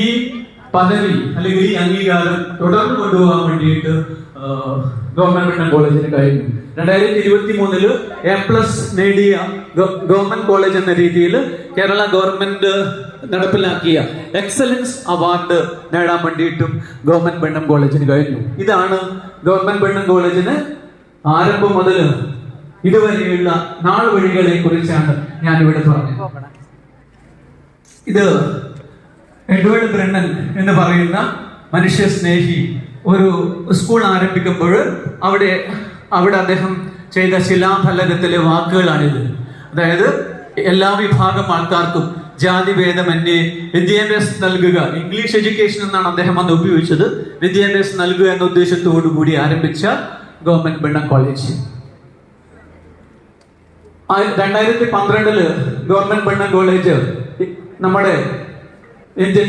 ഈ പദവി അല്ലെങ്കിൽ ഈ അംഗീകാരം തുടർന്ന് കൊണ്ടുപോകാൻ വേണ്ടിയിട്ട് ഗവൺമെന്റ് മെഡിക്കൽ കോളേജിന് കഴിഞ്ഞു. 2023 A+ നേടിയ ഗവൺമെന്റ് കോളേജ് എന്ന രീതിയിൽ കേരള ഗവൺമെന്റ് നടപ്പിലാക്കിയ എക്സലൻസ് അവാർഡ് നേടാൻ വേണ്ടിയിട്ടും ഗവൺമെന്റ് മെഡിക്കൽ കോളേജിന് കഴിഞ്ഞു. ഇതാണ് ഗവൺമെന്റ് മെഡിക്കൽ കോളേജിന് ആരംഭം മുതൽ ഇതുവരെയുള്ള നാൾ വഴികളെ കുറിച്ചാണ് ഞാൻ ഇവിടെ പറഞ്ഞത്. ഇത് എഡ്വേർഡ് ബ്രണ്ണൻ എന്ന് പറയുന്ന മനുഷ്യ സ്നേഹി ഒരു സ്കൂൾ ആരംഭിക്കുമ്പോൾ അവിടെ അദ്ദേഹം ചെയ്ത ശിലാഫലകത്തിലെ വാക്കുകളാണിത്. അതായത് എല്ലാ വിഭാഗം ആൾക്കാർക്കും ജാതിഭേദമന്യേ വിദ്യാഭ്യാസം നൽകുക, ഇംഗ്ലീഷ് എഡ്യൂക്കേഷൻ എന്നാണ് അദ്ദേഹം അന്ന് ഉപയോഗിച്ചത്, വിദ്യാഭ്യാസം നൽകുക എന്ന ഉദ്ദേശത്തോടു കൂടി ആരംഭിച്ച government medical college 2012 government medical college നമ്മുടെ ഇന്ത്യൻ